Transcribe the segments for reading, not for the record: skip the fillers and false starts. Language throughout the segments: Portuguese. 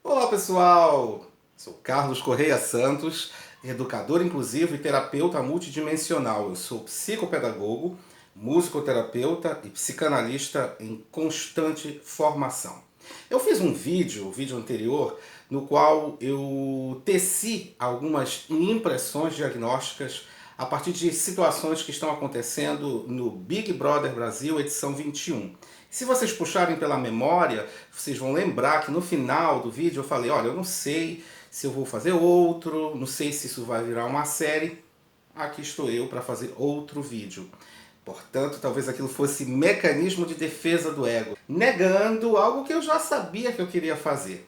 Olá pessoal, sou Carlos Correia Santos, educador inclusivo e terapeuta multidimensional. Eu sou psicopedagogo, musicoterapeuta e psicanalista em constante formação. Eu fiz um vídeo, o vídeo anterior, no qual eu teci algumas impressões diagnósticas a partir de situações que estão acontecendo no Big Brother Brasil, edição 21. Se vocês puxarem pela memória, vocês vão lembrar que no final do vídeo eu falei, olha, eu não sei se eu vou fazer outro, não sei se isso vai virar uma série. Aqui estou eu para fazer outro vídeo. Portanto, talvez aquilo fosse mecanismo de defesa do ego, negando algo que eu já sabia que eu queria fazer.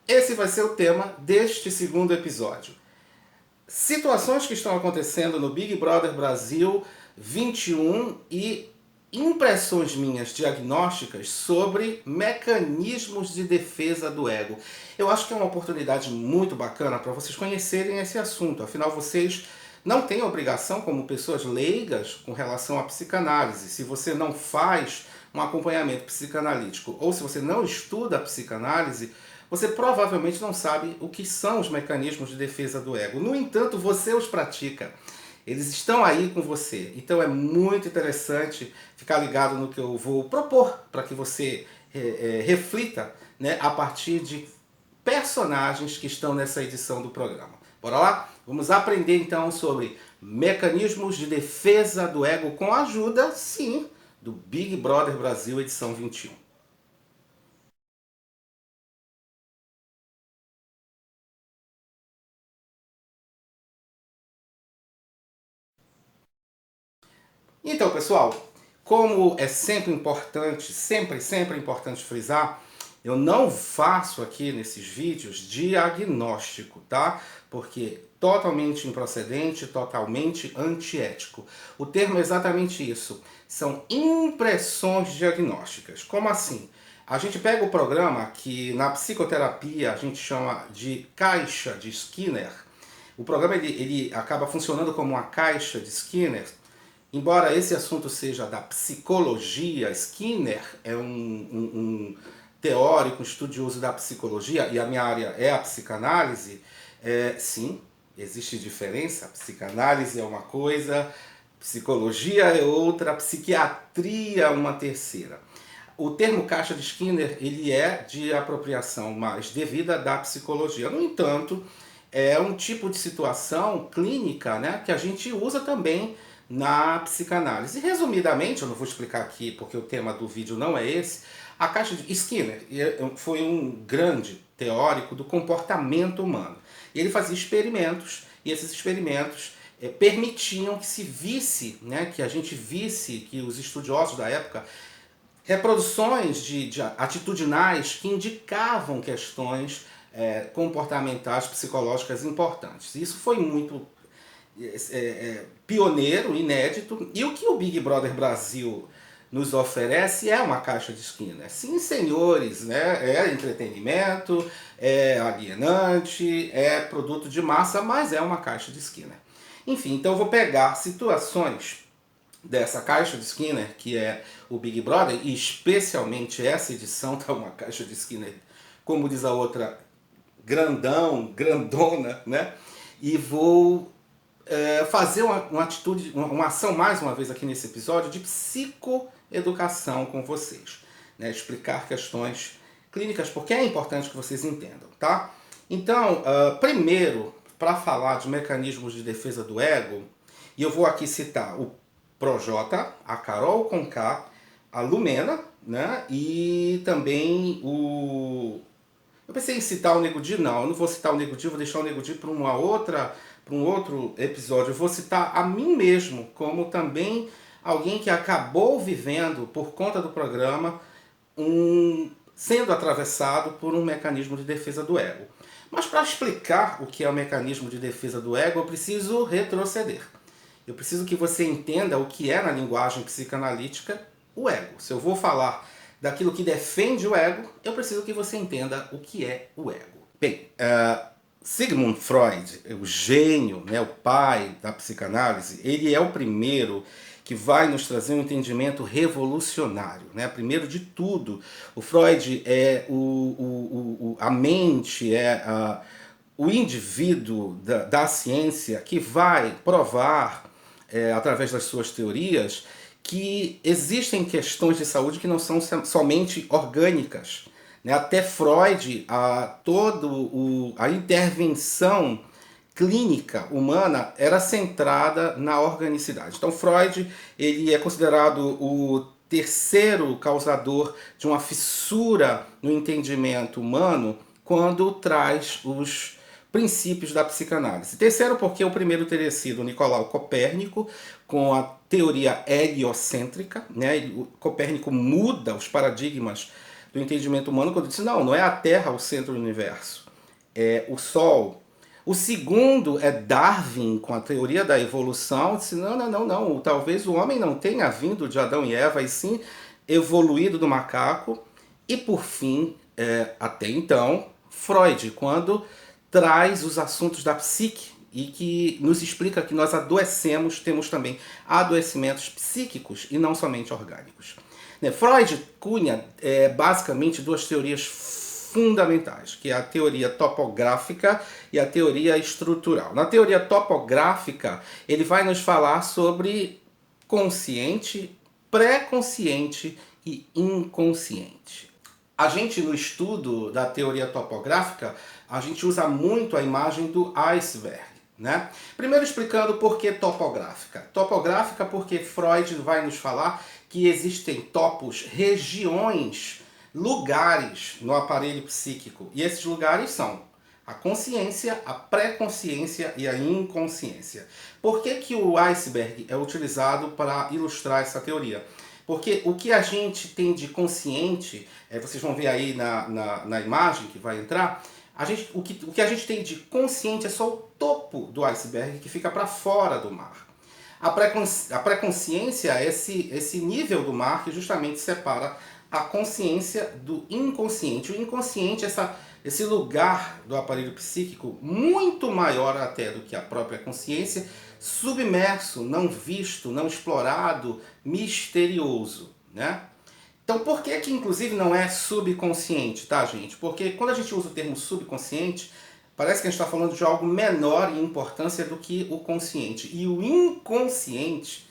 Esse vai ser o tema deste segundo episódio. Situações que estão acontecendo no Big Brother Brasil 21 e impressões minhas diagnósticas sobre mecanismos de defesa do ego. Eu acho que é uma oportunidade muito bacana para vocês conhecerem esse assunto. Afinal, vocês não têm obrigação, como pessoas leigas, com relação à psicanálise. Se você não faz um acompanhamento psicanalítico ou se você não estuda a psicanálise, você provavelmente não sabe o que são os mecanismos de defesa do ego. No entanto, você os pratica. Eles estão aí com você. Então é muito interessante ficar ligado no que eu vou propor para que você reflita, né, a partir de personagens que estão nessa edição do programa. Bora lá? Vamos aprender então sobre mecanismos de defesa do ego com a ajuda, sim, do Big Brother Brasil edição 21. Então, pessoal, como é sempre importante, sempre importante frisar, eu não faço aqui nesses vídeos diagnóstico, tá? Porque totalmente improcedente, totalmente antiético. O termo é exatamente isso. São impressões diagnósticas. Como assim? A gente pega o programa que na psicoterapia a gente chama de caixa de Skinner. O programa ele acaba funcionando como uma caixa de Skinner. Embora esse assunto seja da psicologia, Skinner é um teórico, estudioso da psicologia, e a minha área é a psicanálise, sim, existe diferença. Psicanálise é uma coisa, psicologia é outra, psiquiatria é uma terceira. O termo caixa de Skinner ele é de apropriação mais devida da psicologia. No entanto, é um tipo de situação clínica, né, que a gente usa também na psicanálise. Resumidamente, eu não vou explicar aqui porque o tema do vídeo não é esse, a caixa de Skinner foi um grande teórico do comportamento humano. E ele fazia experimentos, e esses experimentos permitiam que se visse, né, que a gente visse, que os estudiosos da época, reproduções de atitudinais que indicavam questões comportamentais, psicológicas importantes. Isso foi muito pioneiro, inédito, e o que o Big Brother Brasil nos oferece é uma caixa de Skinner. Sim, senhores, né? É entretenimento, é alienante, é produto de massa, mas é uma caixa de Skinner. Enfim, então eu vou pegar situações dessa caixa de Skinner, que é o Big Brother, e especialmente essa edição tá uma caixa de Skinner, como diz a outra, grandão, grandona, né? E vou fazer uma atitude, uma ação mais uma vez aqui nesse episódio de psicoeducação com vocês, né? Explicar questões clínicas, porque é importante que vocês entendam, tá? Então, primeiro, para falar de mecanismos de defesa do ego, e eu vou aqui citar o Projota, a Carol Conká, a Lumena, né? E também o... Eu pensei em citar o Nego Di, não, eu não vou citar o Nego Di, vou deixar o Nego Di para um outro episódio. Eu vou citar a mim mesmo como também alguém que acabou vivendo, por conta do programa, sendo atravessado por um mecanismo de defesa do ego. Mas para explicar o que é o mecanismo de defesa do ego, eu preciso retroceder. Eu preciso que você entenda o que é, na linguagem psicanalítica, o ego. Se eu vou falar daquilo que defende o ego, eu preciso que você entenda o que é o ego. Bem, Sigmund Freud, o gênio, né, o pai da psicanálise, ele é o primeiro que vai nos trazer um entendimento revolucionário, né? Primeiro de tudo, o Freud é a mente, o indivíduo da ciência que vai provar, através das suas teorias, que existem questões de saúde que não são somente orgânicas, né? Até Freud, a intervenção clínica humana era centrada na organicidade. Então Freud, ele é considerado o terceiro causador de uma fissura no entendimento humano quando traz os princípios da psicanálise. Terceiro, porque o primeiro teria sido Nicolau Copérnico, com a teoria heliocêntrica, né? O Copérnico muda os paradigmas do entendimento humano quando diz: não é a Terra o centro do universo, é o Sol. O segundo é Darwin, com a teoria da evolução, disse: não, talvez o homem não tenha vindo de Adão e Eva, e sim evoluído do macaco. E por fim, até então, Freud, quando traz os assuntos da psique e que nos explica que nós adoecemos, temos também adoecimentos psíquicos e não somente orgânicos. Freud cunha basicamente duas teorias fundamentais, que é a teoria topográfica e a teoria estrutural. Na teoria topográfica, ele vai nos falar sobre consciente, pré-consciente e inconsciente. A gente, no estudo da teoria topográfica, a gente usa muito a imagem do iceberg, né? Primeiro explicando por que topográfica. Topográfica porque Freud vai nos falar que existem topos, regiões, lugares no aparelho psíquico. E esses lugares são a consciência, a pré-consciência e a inconsciência. Por que o iceberg é utilizado para ilustrar essa teoria? Porque o que a gente tem de consciente, vocês vão ver aí na imagem que vai entrar, o que a gente tem de consciente é só o topo do iceberg que fica para fora do mar. A pré-consciência é esse nível do mar que justamente separa a consciência do inconsciente. O inconsciente é esse lugar do aparelho psíquico muito maior até do que a própria consciência, submerso, não visto, não explorado, misterioso, né? Então por que inclusive não é subconsciente, tá, gente? Porque quando a gente usa o termo subconsciente, parece que a gente está falando de algo menor em importância do que o consciente. E o inconsciente,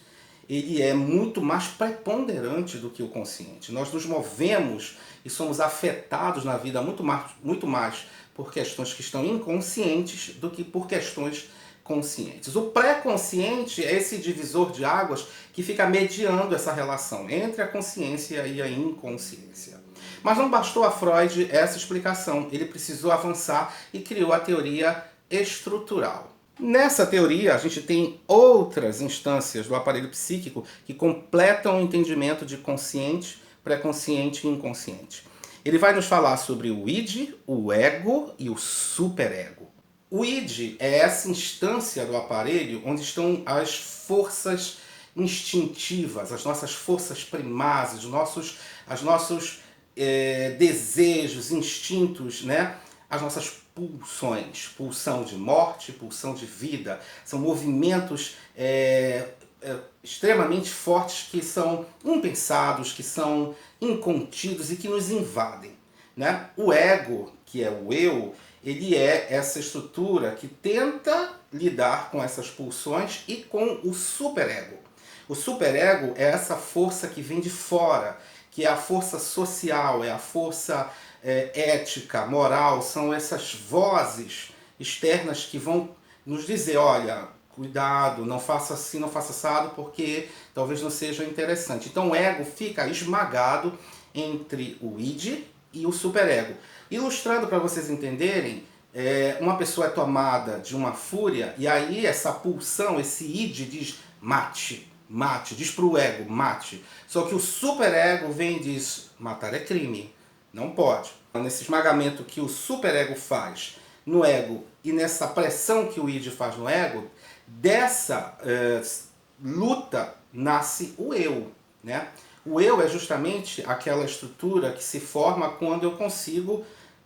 ele é muito mais preponderante do que o consciente. Nós nos movemos e somos afetados na vida muito mais por questões que estão inconscientes do que por questões conscientes. O pré-consciente é esse divisor de águas que fica mediando essa relação entre a consciência e a inconsciência. Mas não bastou a Freud essa explicação, ele precisou avançar e criou a teoria estrutural. Nessa teoria, a gente tem outras instâncias do aparelho psíquico que completam o entendimento de consciente, pré-consciente e inconsciente. Ele vai nos falar sobre o id, o ego e o superego. O id é essa instância do aparelho onde estão as forças instintivas, as nossas forças primárias, os nossos desejos, instintos, né? As nossas pulsões, pulsão de morte, pulsão de vida, são movimentos extremamente fortes que são impensados, que são incontidos e que nos invadem, né? O ego, que é o eu, ele é essa estrutura que tenta lidar com essas pulsões e com o superego. O superego é essa força que vem de fora, que é a força social, é a força ética, moral, são essas vozes externas que vão nos dizer: olha, cuidado, não faça assim, não faça assado, porque talvez não seja interessante. Então o ego fica esmagado entre o id e o superego. Ilustrando para vocês entenderem, uma pessoa é tomada de uma fúria e aí essa pulsão, esse id diz mate, mate, diz para o ego, mate. Só que o superego vem e diz: matar é crime, não pode. Nesse esmagamento que o superego faz no ego e nessa pressão que o id faz no ego, dessa luta nasce o eu, né? O eu é justamente aquela estrutura que se forma quando eu consigo,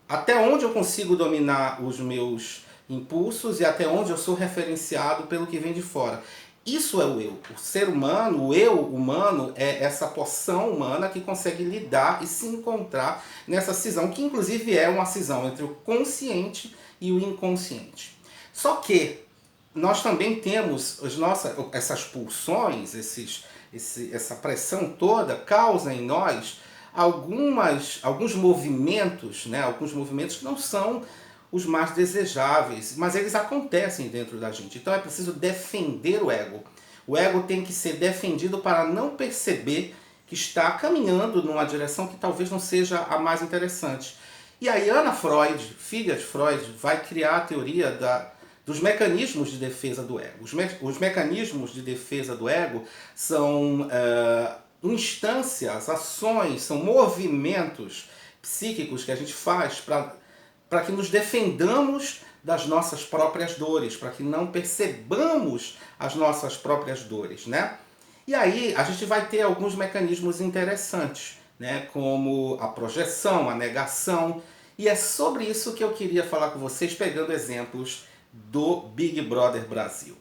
até onde eu consigo dominar os meus impulsos e até onde eu sou referenciado pelo que vem de fora. Isso é o eu. O ser humano, o eu humano, é essa porção humana que consegue lidar e se encontrar nessa cisão, que inclusive é uma cisão entre o consciente e o inconsciente. Só que nós também temos essas pulsões, essa pressão toda causa em nós alguns movimentos, né? Alguns movimentos que não são os mais desejáveis, mas eles acontecem dentro da gente. Então é preciso defender o ego. O ego tem que ser defendido para não perceber que está caminhando numa direção que talvez não seja a mais interessante. E aí Ana Freud, filha de Freud, vai criar a teoria dos mecanismos de defesa do ego. Os mecanismos de defesa do ego são instâncias, ações, são movimentos psíquicos que a gente faz para que nos defendamos das nossas próprias dores, para que não percebamos as nossas próprias dores, né? E aí a gente vai ter alguns mecanismos interessantes, né? Como a projeção, a negação, e é sobre isso que eu queria falar com vocês, pegando exemplos do Big Brother Brasil.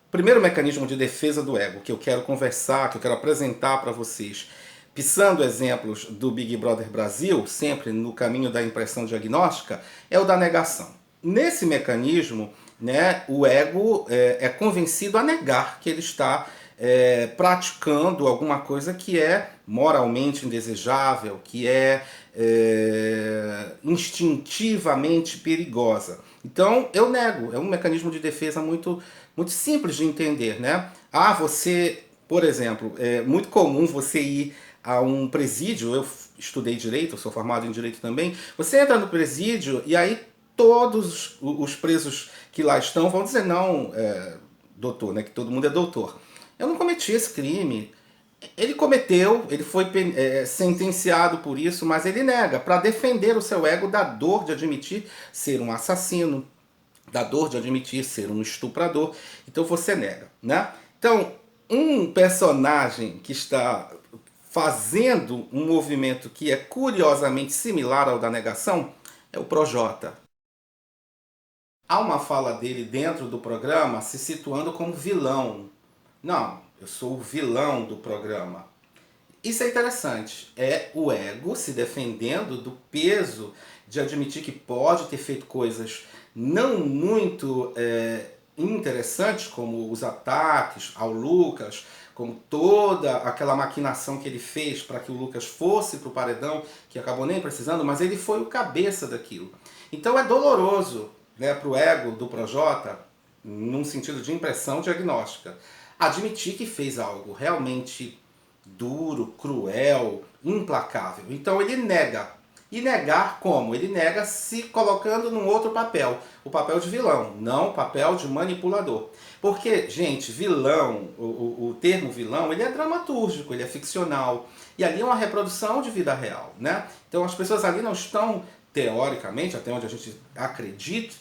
O primeiro mecanismo de defesa do ego que eu quero conversar, que eu quero apresentar para vocês, pisando exemplos do Big Brother Brasil, sempre no caminho da impressão diagnóstica, é o da negação. Nesse mecanismo, né, o ego é convencido a negar que ele está praticando alguma coisa que é moralmente indesejável, que é instintivamente perigosa. Então eu nego, é um mecanismo de defesa muito simples de entender, né? Você, por exemplo, é muito comum você ir a um presídio, eu estudei direito, eu sou formado em direito também, você entra no presídio e aí todos os presos que lá estão vão dizer, não, doutor, né, que todo mundo é doutor, eu não cometi esse crime. Ele cometeu, ele foi sentenciado por isso, mas ele nega, para defender o seu ego da dor de admitir ser um assassino, da dor de admitir ser um estuprador. Então você nega, né? Então, um personagem que está fazendo um movimento que é curiosamente similar ao da negação é o Projota. Há uma fala dele dentro do programa se situando como vilão. Não, eu sou o vilão do programa. Isso é interessante. É o ego se defendendo do peso de admitir que pode ter feito coisas não muito interessantes, como os ataques ao Lucas, como toda aquela maquinação que ele fez para que o Lucas fosse para o paredão, que acabou nem precisando, mas ele foi o cabeça daquilo. Então é doloroso, né, para o ego do Projota, num sentido de impressão diagnóstica, admitir que fez algo realmente duro, cruel, implacável. Então ele nega. E negar como? Ele nega se colocando num outro papel. O papel de vilão, não o papel de manipulador. Porque, gente, vilão, o termo vilão, ele é dramatúrgico, ele é ficcional. E ali é uma reprodução de vida real, né? Então as pessoas ali não estão, teoricamente, até onde a gente acredita,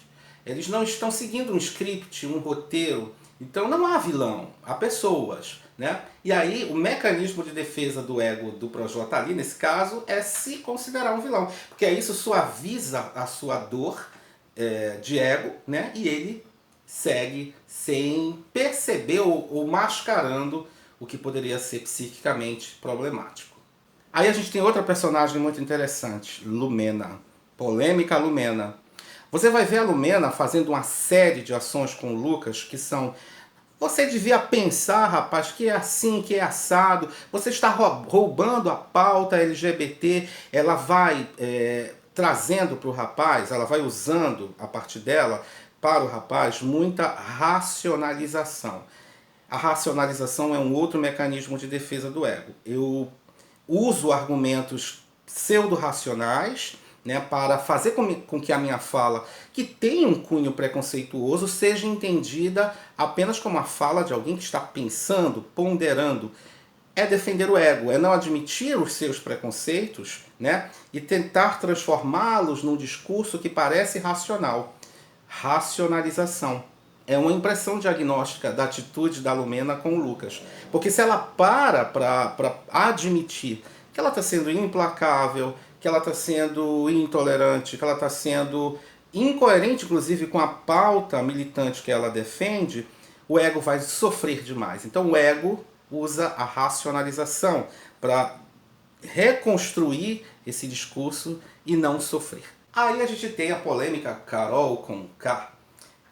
eles não estão seguindo um script, um roteiro. Então não há vilão, há pessoas, né? E aí o mecanismo de defesa do ego do Projota ali, nesse caso, é se considerar um vilão. Porque aí isso suaviza a sua dor de ego, né? E ele segue sem perceber ou mascarando o que poderia ser psiquicamente problemático. Aí a gente tem outra personagem muito interessante, Lumena. Polêmica Lumena. Você vai ver a Lumena fazendo uma série de ações com o Lucas que são: você devia pensar, rapaz, que é assim, que é assado, você está roubando a pauta LGBT, ela vai trazendo para o rapaz, ela vai usando a partir dela para o rapaz muita racionalização. A racionalização é um outro mecanismo de defesa do ego. Eu uso argumentos pseudo-racionais, né, para fazer com que a minha fala, que tem um cunho preconceituoso, seja entendida apenas como a fala de alguém que está pensando, ponderando. É defender o ego, é não admitir os seus preconceitos, né, e tentar transformá-los num discurso que parece racional. Racionalização. É uma impressão diagnóstica da atitude da Lumena com o Lucas. Porque se ela para admitir que ela está sendo implacável, que ela está sendo intolerante, que ela está sendo incoerente, inclusive, com a pauta militante que ela defende, o ego vai sofrer demais. Então o ego usa a racionalização para reconstruir esse discurso e não sofrer. Aí a gente tem a polêmica Carol Conká.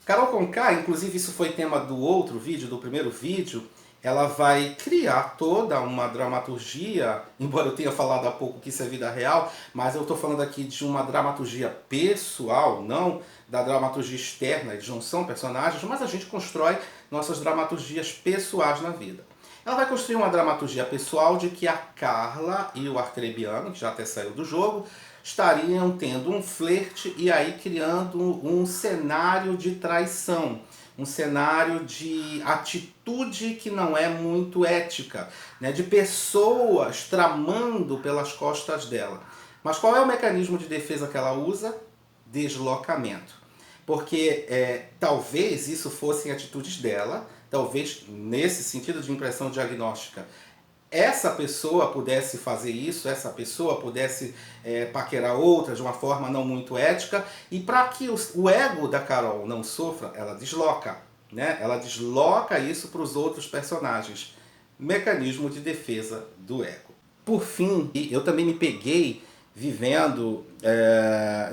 Carol Conká, inclusive isso foi tema do outro vídeo, do primeiro vídeo, ela vai criar toda uma dramaturgia, embora eu tenha falado há pouco que isso é vida real, mas eu estou falando aqui de uma dramaturgia pessoal, não da dramaturgia externa, de não são personagens, mas a gente constrói nossas dramaturgias pessoais na vida. Ela vai construir uma dramaturgia pessoal de que a Carla e o Arcrebiano, que já até saiu do jogo, estariam tendo um flerte e aí criando um cenário de traição, um cenário de atitude que não é muito ética, né? De pessoas tramando pelas costas dela. Mas qual é o mecanismo de defesa que ela usa? Deslocamento. Porque talvez isso fossem atitudes dela, talvez nesse sentido de impressão diagnóstica, essa pessoa pudesse fazer isso, essa pessoa pudesse paquerar outra de uma forma não muito ética, e para que o ego da Carol não sofra, ela desloca, né? Ela desloca isso para os outros personagens. Mecanismo de defesa do ego. Por fim, eu também me peguei vivendo,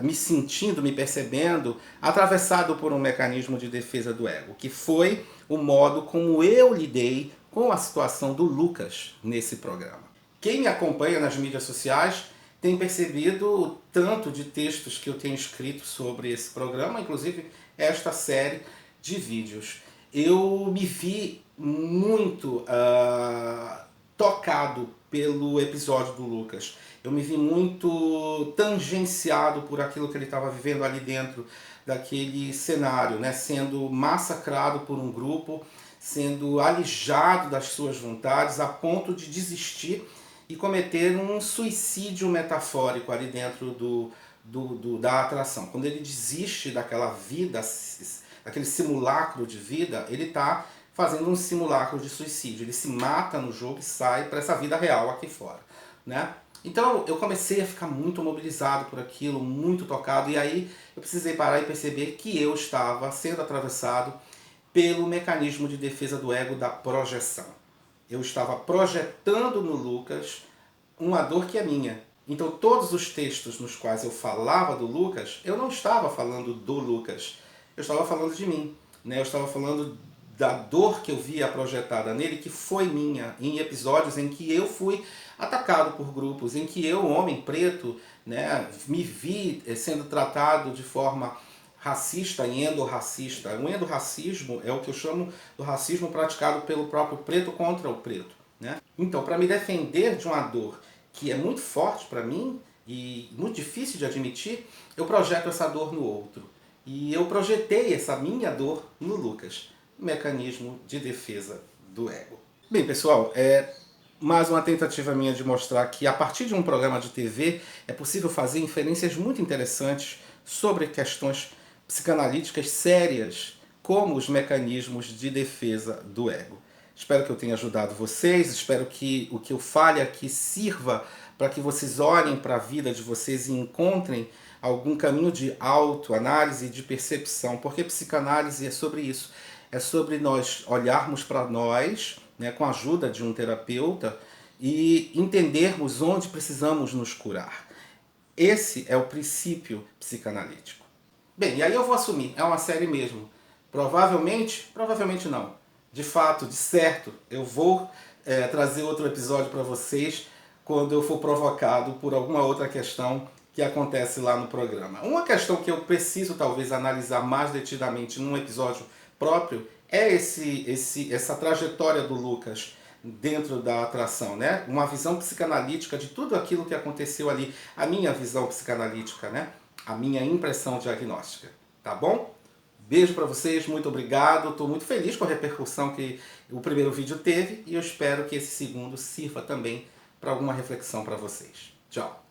me sentindo, me percebendo, atravessado por um mecanismo de defesa do ego, que foi o modo como eu lidei com a situação do Lucas nesse programa. Quem me acompanha nas mídias sociais tem percebido o tanto de textos que eu tenho escrito sobre esse programa, inclusive esta série de vídeos. Eu me vi muito tocado pelo episódio do Lucas. Eu me vi muito tangenciado por aquilo que ele estava vivendo ali dentro daquele cenário, né? Sendo massacrado por um grupo, sendo alijado das suas vontades a ponto de desistir e cometer um suicídio metafórico ali dentro da atração. Quando ele desiste daquela vida, daquele simulacro de vida, ele está fazendo um simulacro de suicídio. Ele se mata no jogo e sai para essa vida real aqui fora, né? Então eu comecei a ficar muito mobilizado por aquilo, muito tocado, e aí eu precisei parar e perceber que eu estava sendo atravessado pelo mecanismo de defesa do ego da projeção. Eu estava projetando no Lucas uma dor que é minha. Então todos os textos nos quais eu falava do Lucas, eu não estava falando do Lucas, eu estava falando de mim, né? Eu estava falando da dor que eu via projetada nele, que foi minha, em episódios em que eu fui atacado por grupos, em que eu, homem preto, né, me vi sendo tratado de forma racista e endorracista. O endorracismo é o que eu chamo do racismo praticado pelo próprio preto contra o preto, né? Então, para me defender de uma dor que é muito forte para mim e muito difícil de admitir, eu projeto essa dor no outro. E eu projetei essa minha dor no Lucas. Mecanismo de defesa do ego. Bem, pessoal, mais uma tentativa minha de mostrar que a partir de um programa de TV é possível fazer inferências muito interessantes sobre questões psicanalíticas sérias, como os mecanismos de defesa do ego. Espero que eu tenha ajudado vocês, espero que o que eu fale aqui sirva para que vocês olhem para a vida de vocês e encontrem algum caminho de autoanálise e de percepção, porque psicanálise é sobre isso. É sobre nós olharmos para nós, né, com a ajuda de um terapeuta, e entendermos onde precisamos nos curar. Esse é o princípio psicanalítico. Bem, e aí eu vou assumir, é uma série mesmo. Provavelmente não. De fato, de certo, eu vou trazer outro episódio para vocês quando eu for provocado por alguma outra questão que acontece lá no programa. Uma questão que eu preciso talvez analisar mais detidamente num episódio próprio é essa trajetória do Lucas dentro da atração, né? Uma visão psicanalítica de tudo aquilo que aconteceu ali, a minha visão psicanalítica, né? A minha impressão diagnóstica, tá bom? Beijo para vocês, muito obrigado, estou muito feliz com a repercussão que o primeiro vídeo teve e eu espero que esse segundo sirva também para alguma reflexão para vocês. Tchau!